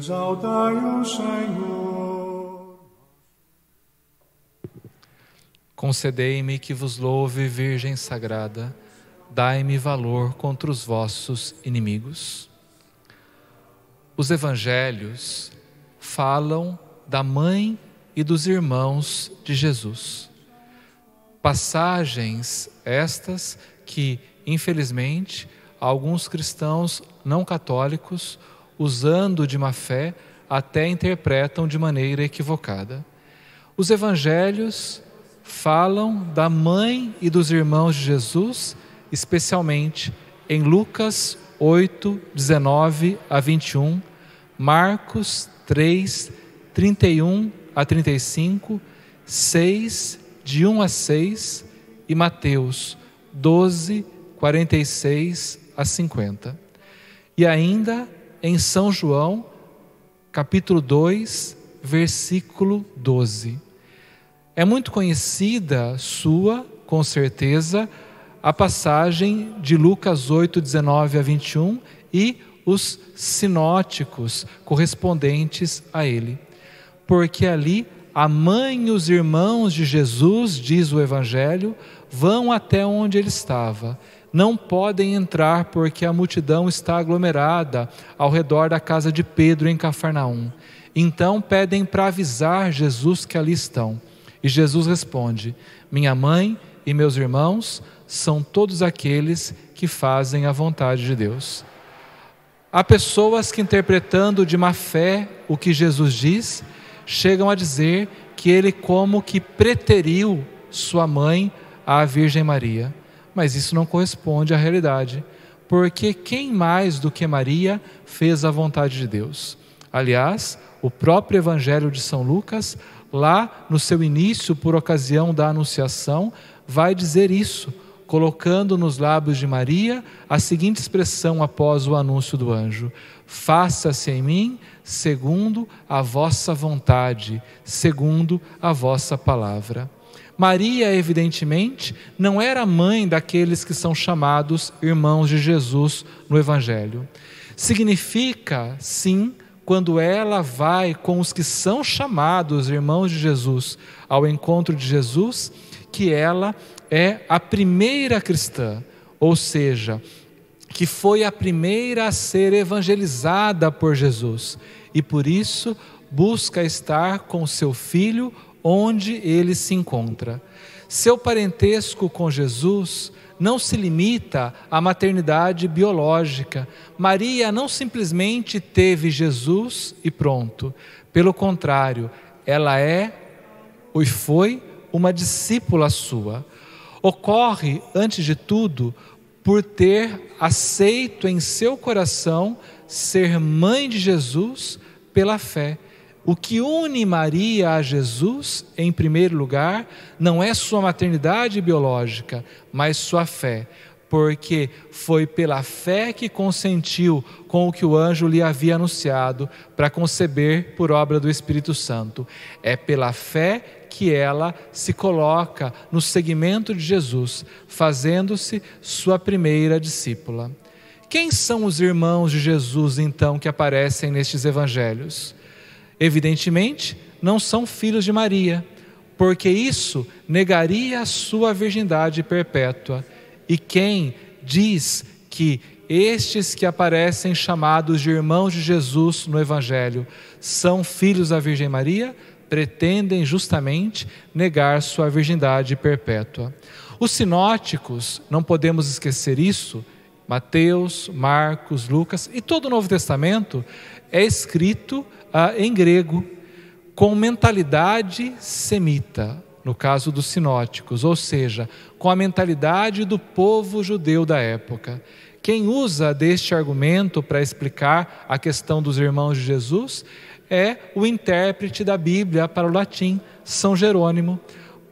Exaltai o Senhor. Concedei-me que vos louve, Virgem Sagrada, dai-me valor contra os vossos inimigos. Os evangelhos falam da mãe e dos irmãos de Jesus. Passagens estas que, infelizmente, alguns cristãos não católicos, usando de má fé, até interpretam de maneira equivocada. Os evangelhos falam da mãe e dos irmãos de Jesus, especialmente em Lucas 8, 19 a 21, Marcos 3, 31 a 35, 6, de 1 a 6 e Mateus 12, 46 a 50. E ainda em São João, capítulo 2, versículo 12. É muito conhecida sua, com certeza, a passagem de Lucas 8, 19 a 21 e os sinóticos correspondentes a ele. Porque ali a mãe e os irmãos de Jesus, diz o Evangelho, vão até onde ele estava. Não podem entrar porque a multidão está aglomerada ao redor da casa de Pedro em Cafarnaum. Então pedem para avisar Jesus que ali estão. E Jesus responde: minha mãe e meus irmãos são todos aqueles que fazem a vontade de Deus. Há pessoas que, interpretando de má fé o que Jesus diz, chegam a dizer que ele como que preteriu sua mãe à Virgem Maria. Mas isso não corresponde à realidade, porque quem mais do que Maria fez a vontade de Deus? Aliás, o próprio Evangelho de São Lucas, lá no seu início, por ocasião da Anunciação, vai dizer isso, colocando nos lábios de Maria a seguinte expressão após o anúncio do anjo: faça-se em mim segundo a vossa vontade, segundo a vossa palavra. Maria, evidentemente, não era mãe daqueles que são chamados irmãos de Jesus no Evangelho. Significa, sim, quando ela vai com os que são chamados irmãos de Jesus ao encontro de Jesus, que ela é a primeira cristã, ou seja, que foi a primeira a ser evangelizada por Jesus e por isso busca estar com seu filho onde ele se encontra. Seu parentesco com Jesus não se limita à maternidade biológica. Maria não simplesmente teve Jesus e pronto. Pelo contrário, ela é e foi uma discípula sua. Ocorre, antes de tudo, por ter aceito em seu coração ser mãe de Jesus pela fé. O que une Maria a Jesus, em primeiro lugar, não é sua maternidade biológica, mas sua fé, porque foi pela fé que consentiu com o que o anjo lhe havia anunciado para conceber por obra do Espírito Santo. É pela fé que ela se coloca no seguimento de Jesus, fazendo-se sua primeira discípula. Quem são os irmãos de Jesus, então, que aparecem nestes evangelhos? Evidentemente, não são filhos de Maria, porque isso negaria a sua virgindade perpétua. E quem diz que estes que aparecem chamados de irmãos de Jesus no Evangelho são filhos da Virgem Maria, pretendem justamente negar sua virgindade perpétua. Os sinóticos, não podemos esquecer isso, Mateus, Marcos, Lucas e todo o Novo Testamento é escrito em grego, com mentalidade semita, no caso dos sinóticos, ou seja, com a mentalidade do povo judeu da época. Quem usa deste argumento para explicar a questão dos irmãos de Jesus é o intérprete da Bíblia para o latim, São Jerônimo,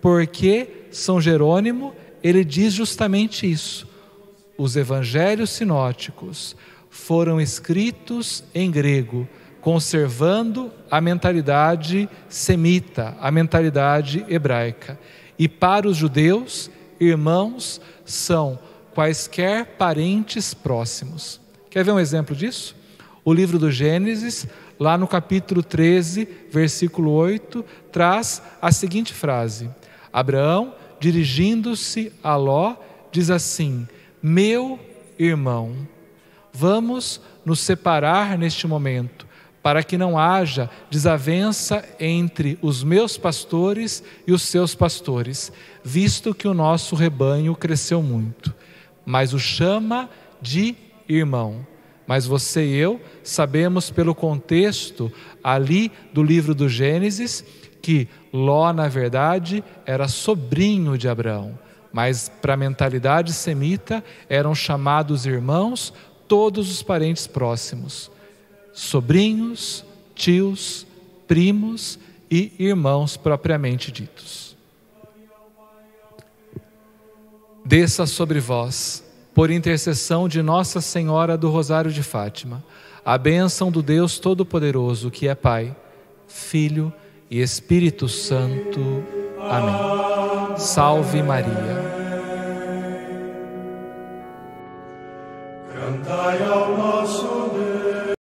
porque São Jerônimo, ele diz justamente isso. Os evangelhos sinóticos foram escritos em grego, conservando a mentalidade semita, a mentalidade hebraica. E para os judeus, irmãos são quaisquer parentes próximos. Quer ver um exemplo disso? O livro do Gênesis, lá no capítulo 13, versículo 8, traz a seguinte frase: Abraão, dirigindo-se a Ló, diz assim: meu irmão. Vamos nos separar neste momento, para que não haja desavença entre os meus pastores e os seus pastores, visto que o nosso rebanho cresceu muito. Mas o chama de irmão. Mas você e eu sabemos pelo contexto ali do livro do Gênesis que Ló, na verdade, era sobrinho de Abraão. Mas para a mentalidade semita eram chamados irmãos todos os parentes próximos. Sobrinhos, tios, primos e irmãos propriamente ditos. Desça sobre vós, por intercessão de Nossa Senhora do Rosário de Fátima, a bênção do Deus Todo-Poderoso, que é Pai, Filho e Espírito Santo. Amém. Salve Maria. Cantai